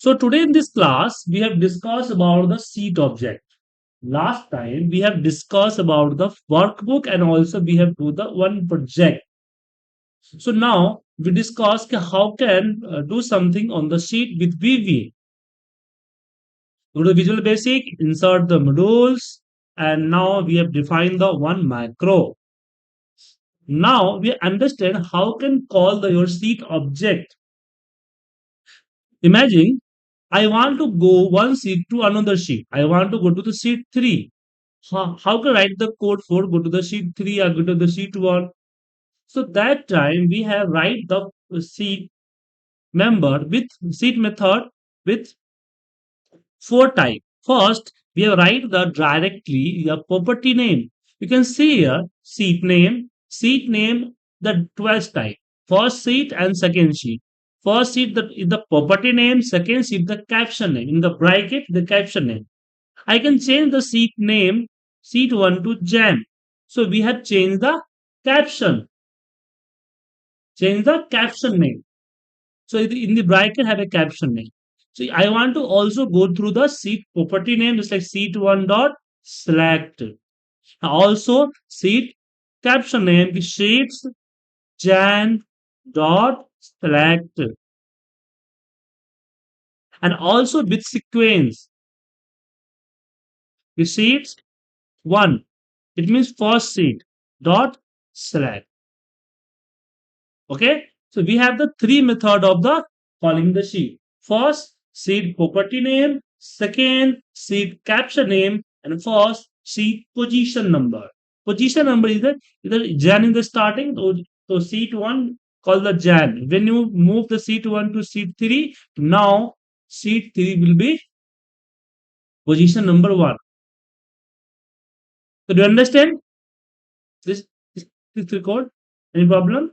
So today in this class, we have discussed about the sheet object. Last time we have discussed about the workbook and also we have do the one project. So now we discuss how can do something on the sheet with VBA. Go to Visual Basic, insert the modules, and now we have defined the one macro. Now we understand how can call your sheet object. Imagine I want to go one sheet to another sheet. I want to go to the sheet 3. How can I write the code for go to the sheet 3 or go to the sheet 1? So that time we have write the sheet member with sheet method with four type. First, we have write the directly the property name. You can see here sheet name the twice type. First sheet and second sheet. First sheet the property name, second sheet the caption name. In the bracket, the caption name. I can change the sheet name, sheet 1 to Jan. So we have changed the caption. Change the caption name. So in the bracket have a caption name. So I want to also go through the sheet property name just like sheet1 dot select. Also sheet caption name is sheets Jan dot select. And also with sequence is sheets 1. It means first sheet dot select. Okay, so we have the three method of the calling the sheet. First, sheet property name. Second, sheet caption name. And first, sheet position number. Position number is either Jan in the starting. So sheet 1 call the Jan. When you move the sheet 1 to sheet 3, now sheet 3 will be position number 1. So do you understand this, this record? Any problem?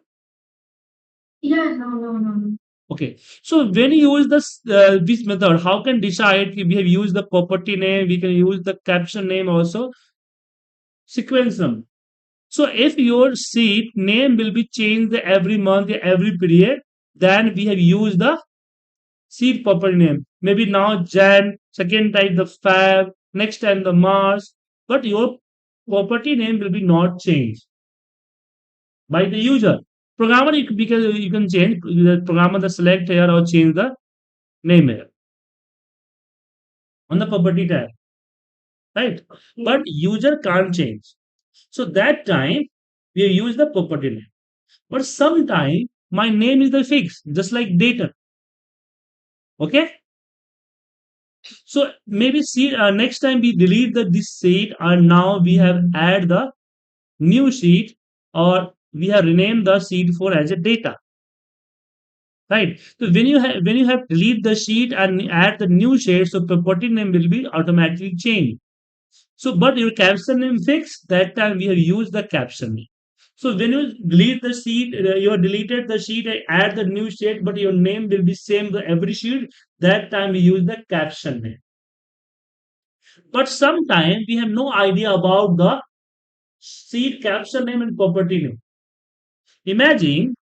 Yeah, no. Okay. So when you use this method, how can decide if we have used the property name, we can use the caption name also, sequence them. So if your sheet name will be changed every month, every period, then we have used the sheet property name. Maybe now Jan, second time the Feb, next time the March, but your property name will be not changed by the user. Programmer, because you can change the programmer the select here or change the name here on the property tab, right? But user can't change. So that time we use the property name. But sometime my name is the fixed, just like data. Okay. So maybe see next time we delete this sheet and now we have add the new sheet or we have renamed the sheet for as a data. Right. So when you have delete the sheet and add the new sheet, so property name will be automatically changed. So but your caption name fixed, that time we have used the caption name. So when you delete the sheet, you have deleted the sheet, add the new sheet, but your name will be same for every sheet. That time we use the caption name. But sometimes we have no idea about the sheet caption name and property name. Imagine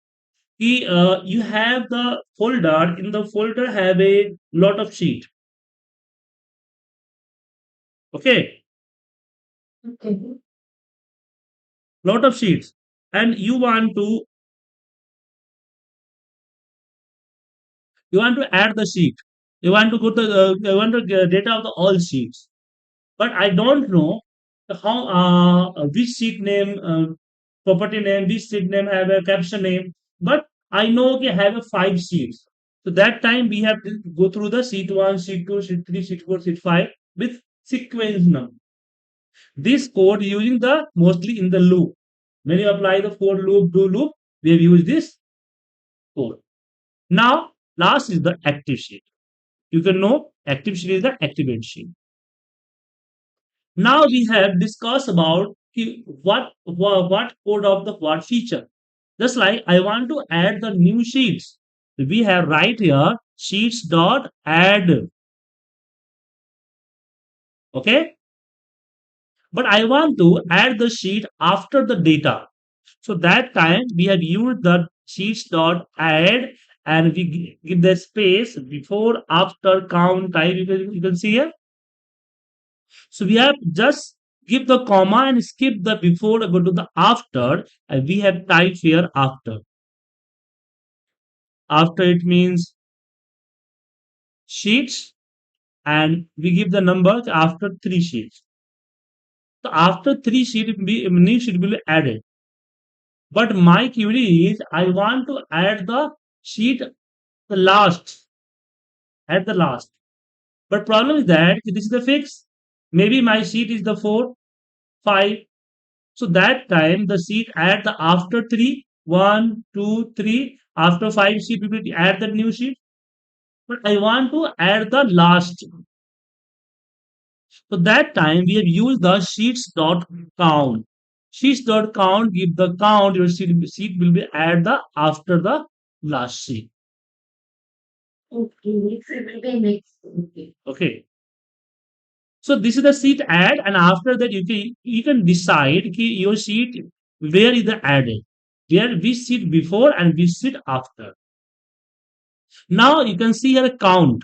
you have the folder. In the folder have a lot of sheet. Okay, okay, lot of sheets, and you want to add the sheet. You want to go to you want to get data of the all sheets, but I don't know how which sheet name, property name, which sheet name have a caption name. But I know we have a 5 sheets. So that time we have to go through the sheet 1, sheet 2, sheet 3, sheet 4, sheet 5 with sequence number. This code using the mostly in the loop. When you apply the for loop, do loop, we have used this code. Now, last is the active sheet. You can know active sheet is the activate sheet. Now we have discussed about what code of the what feature. Just like I want to add the new sheets. We have right here sheets dot add. Okay. But I want to add the sheet after the data. So that time we have used the sheets dot add and we give the space before, after, count, type. You can see here. So we have just give the comma and skip the before, go to the after, and we have type here after. After it means sheets, and we give the number after 3 sheets. So after 3 sheets, new sheet will be added. But my query is I want to add the sheet the last at the last. But problem is that this is the fix. Maybe my sheet is the 4, 5. So that time the sheet add the after 3, 1, 2, 3. After 5 sheet, we will add the new sheet. But I want to add the last. So that time we have used the sheets dot count. Sheets dot count give the count your sheet will be add the after the last sheet. Okay, so it will be next. Okay. Okay. So this is the sheet add, and after that you can decide your sheet where is the added, where we sit before and we sit after. Now you can see here count.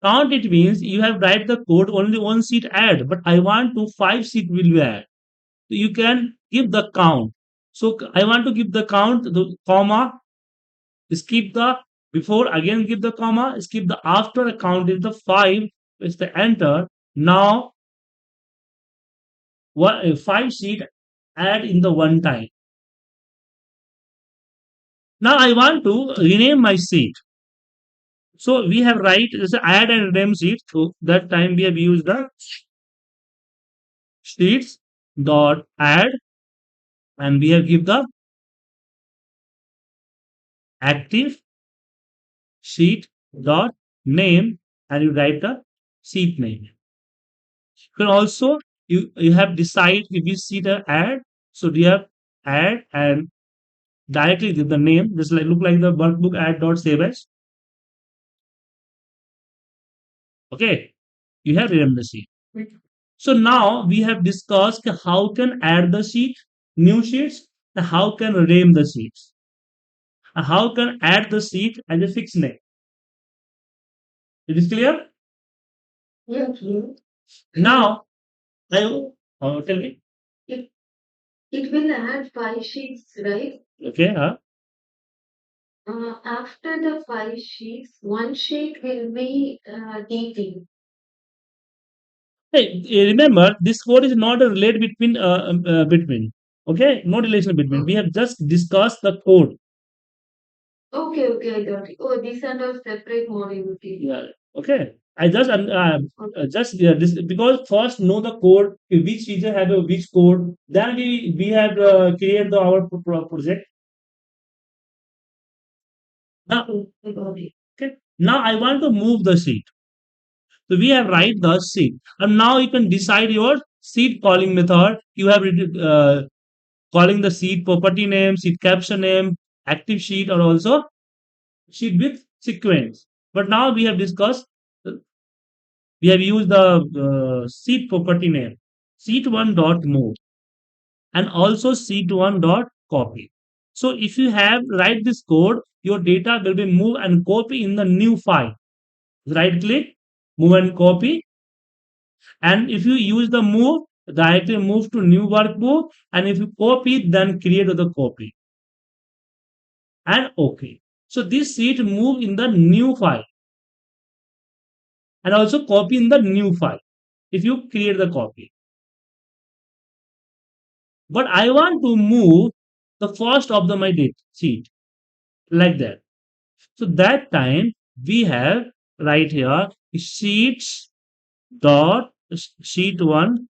Count it means you have write the code only one sheet add, but I want to 5 sheet will be add. So you can give the count. So I want to give the count, the comma, skip the before, again give the comma, skip the after, count is the 5, it's the enter. Now 5 sheet add in the one time. Now I want to rename my sheet. So we have write this add and rename sheet. So that time we have used the sheets dot add, and we have give the active sheet dot name, and you write the sheet name. You can also you have decide if you see the add, so you have add and directly give the name, just like look like the workbook add dot save as. Okay, you have renamed the sheet. So now we have discussed how can add the sheet, new sheets, and how can rename the sheets, and how can add the sheet as a fixed name. It is clear? Yes. Now, tell me. It, it will add 5 sheets, right? Okay, huh? After the 5 sheets, one sheet will be DT. Hey, remember this code is not a relate between. Okay, no relation between. We have just discussed the code. Okay, okay, I got it. Oh, these are the separate modules. Yeah. Okay. I just this because first know the code, which feature have a which code. Then we have create our project. Now, okay. Now I want to move the sheet. So we have write the sheet, and now you can decide your sheet calling method. You have calling the sheet property name, sheet caption name, active sheet, or also sheet with sequence. But now we have discussed, we have used the sheet property name, sheet1 dot move, and also sheet1 dot copy. So if you have write this code, your data will be move and copy in the new file. Right click, move and copy. And if you use the move, directly move to new workbook. And if you copy, then create the copy. And okay. So this sheet move in the new file, and also copy in the new file if you create the copy. But I want to move the first of the my date sheet like that. So that time we have right here sheets dot sheet1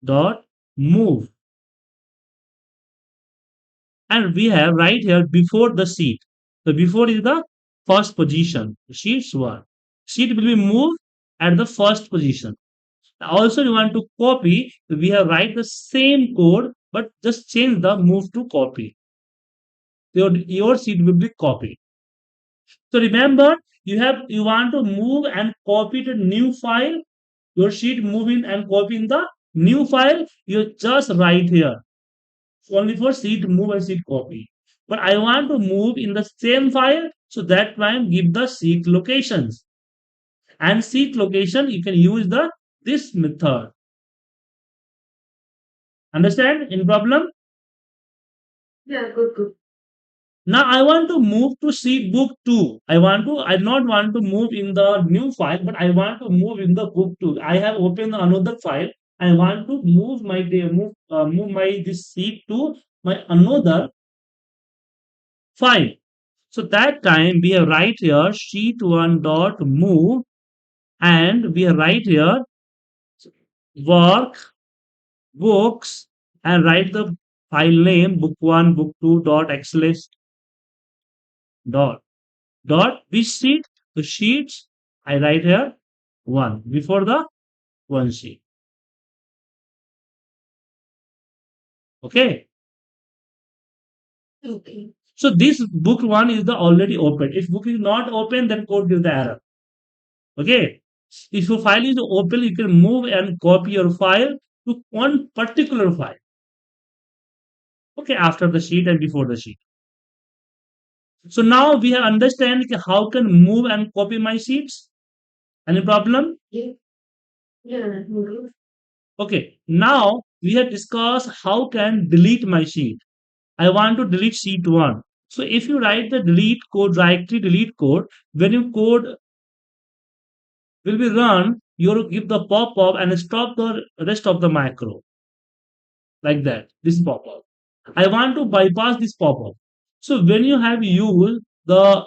dot move, and we have right here before the sheet. So before is the first position, sheets 1. Sheet will be moved at the first position. Also you want to copy, we have write the same code but just change the move to copy. Your sheet will be copied. So remember, you want to move and copy to new file. Your sheet move in and copy in the new file. You just write here only for sheet move and sheet copy. But I want to move in the same file. So that time give the seat locations. And seat location, you can use the this method. Understand? In problem? Yeah, good, good. Now I want to move to sheet book 2. I not want to move in the new file, but I want to move in the book 2. I have opened another file. I want to move my this sheet to my another file. So that time we have write here sheet 1 dot move, and we have write here work books, and write the file name book 1 book 2 dot xlist dot which sheet? The sheets I write here 1 before the one sheet. Okay. Okay. So this book 1 is the already open. If book is not open, then code gives the error. Okay. If your file is open, you can move and copy your file to one particular file. Okay, after the sheet and before the sheet. So now we have understand how can move and copy my sheets. Any problem? Yeah. Yeah. Okay. Now we have discussed how can delete my sheet. I want to delete sheet 1. So if you write the delete code, directly delete code, when your code will be run, you will give the pop-up and stop the rest of the macro like that. This pop-up. I want to bypass this pop-up. So when you have used the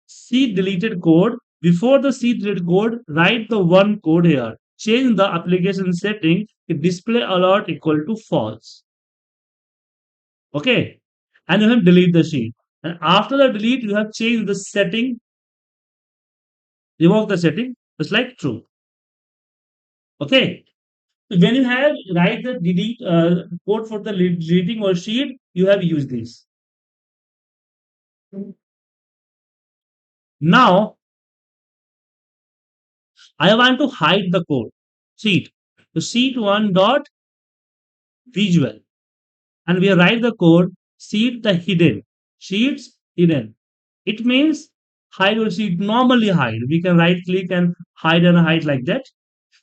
C deleted code, before the C deleted code, write the one code here. Change the application setting to display alert equal to false. Okay. And you have delete the sheet. And after the delete, you have changed the setting, revoke the setting, just like true. Okay. So when you have write the delete code for the deleting or sheet, you have used this. Now I want to hide the code sheet. So sheet one dot visual, and we write the code sheet the hidden sheets hidden. It means hide or sheet normally hide. We can right click and hide like that.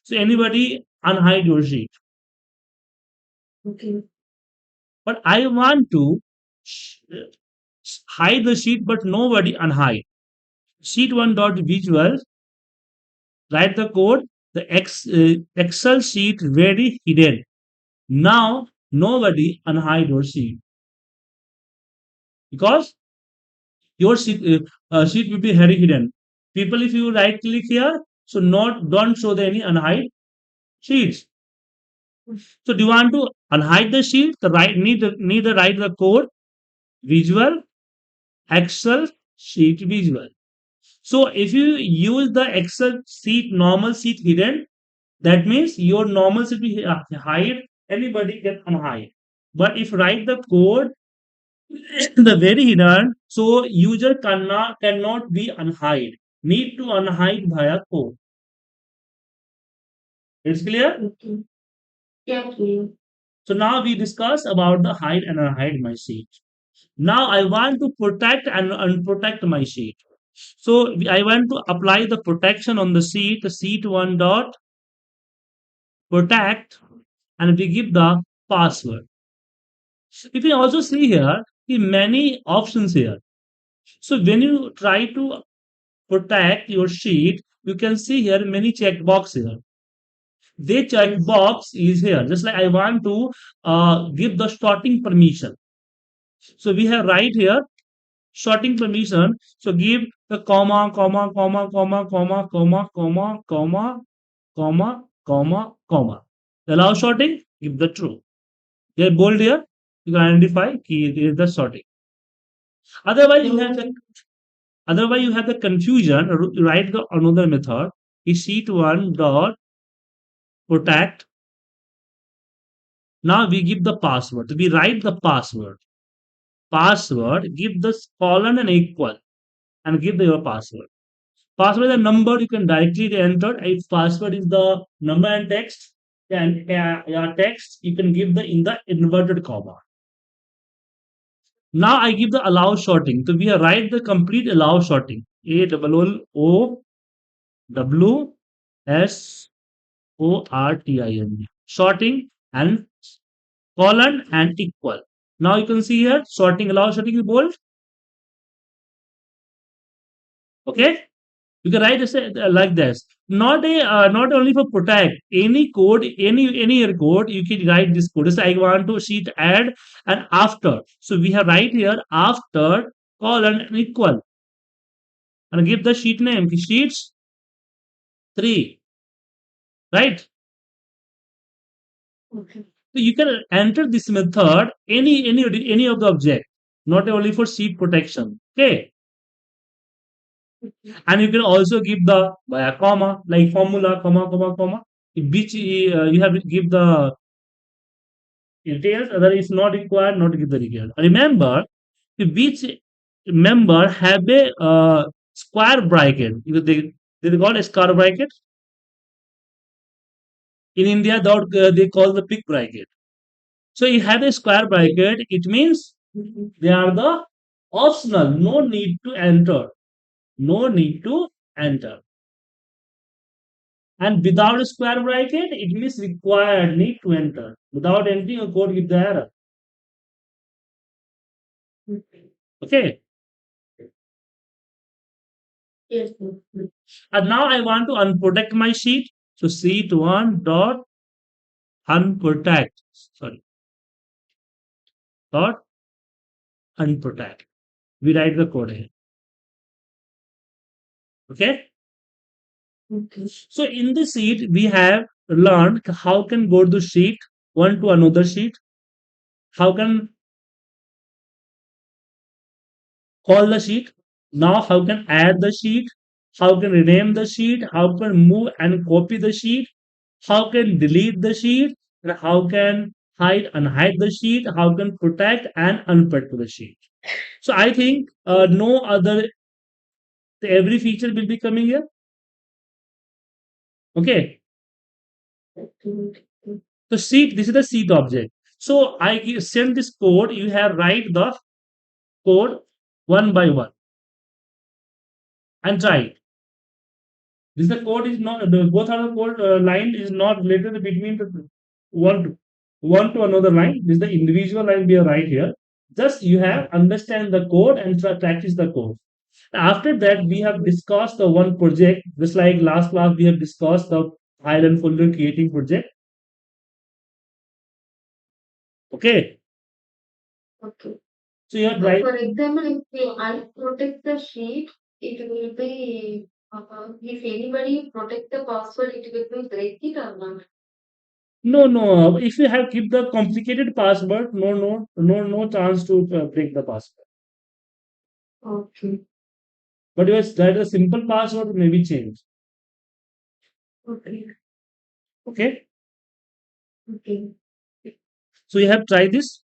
So anybody unhide your sheet. Okay. But I want to hide the sheet, but nobody unhide. Sheet one dot visual, write the code. The Excel sheet very hidden. Now nobody unhide your sheet because your sheet will be very hidden. People, if you right click here, so not don't show the any unhide sheets. So do you want to unhide the sheet? The right need to write the code visual Excel sheet visual. So if you use the Excel sheet normal sheet hidden, that means your normal sheet will hide. Anybody can unhide. But if write the code the very hidden, so user cannot be unhide. Need to unhide via code. It's clear? Okay. Yeah, clear. So now we discuss about the hide and unhide my sheet. Now I want to protect and unprotect my sheet. So I want to apply the protection on the sheet one dot protect, and we give the password. You can also see here many options here. So when you try to protect your sheet, you can see here many checkbox here. The checkbox is here. Just like I want to give the sorting permission. So we have right here sorting permission. So give the comma, comma, comma, comma, comma, comma, comma, comma, comma, comma, comma. Allow sorting, give the true. They bold here. You can identify key is the sorting. Otherwise, you have the confusion. Write the another method. Is sheet one dot protect. Now we give the password. We write the password. Password. Give the colon and equal, and give your password. Password is a number you can directly enter. If password is the number and text, then text you can give the in the inverted comma. Now I give the allow sorting. So we write the complete allow sorting. ALLOWSORTING. Sorting and colon and equal. Now you can see here sorting allow sorting is bold. Okay. You can write this like this. Not only for protect any code, any error code. You can write this code. So I want to sheet add and after. So we have right here after colon and equal and give the sheet name sheets 3, right? So you can enter this method any of the object, not only for sheet protection. Okay, and you can also give the comma like formula comma which you have to give the details. Other is not required, not give the required. Remember which member have a square bracket. They call a square bracket. In India, they call the big bracket. So you have a square bracket. It means they are the optional. No need to enter. No need to enter. And without a square bracket, it means required need to enter. Without entering a code, give the error. Okay. And now I want to unprotect my sheet. So sheet one dot unprotect. Sorry, dot unprotect. We write the code here. Okay. So in this sheet, we have learned how can go to sheet one to another sheet, how can call the sheet, now how can add the sheet, how can rename the sheet, how can move and copy the sheet, how can delete the sheet, and how can hide and hide the sheet, how can protect and unprotect the sheet. So I think no other every feature will be coming here. Okay. So sheet, this is the sheet object. So send this code. You have write the code one by one and try it. This the code is not both are the code line is not related between the one one to another line. This is the individual line we are right here. Just you have understand the code and practice the code. After that, we have discussed the one project. Just like last class, we have discussed the file and folder creating project. Okay. So you have right. For example, if I protect the sheet, it will be if anybody protect the password, it will be break it or not? No, no. If you have keep the complicated password, no chance to break the password. Okay. But if that a simple password, maybe change. Okay. Okay. Okay. So you have tried this.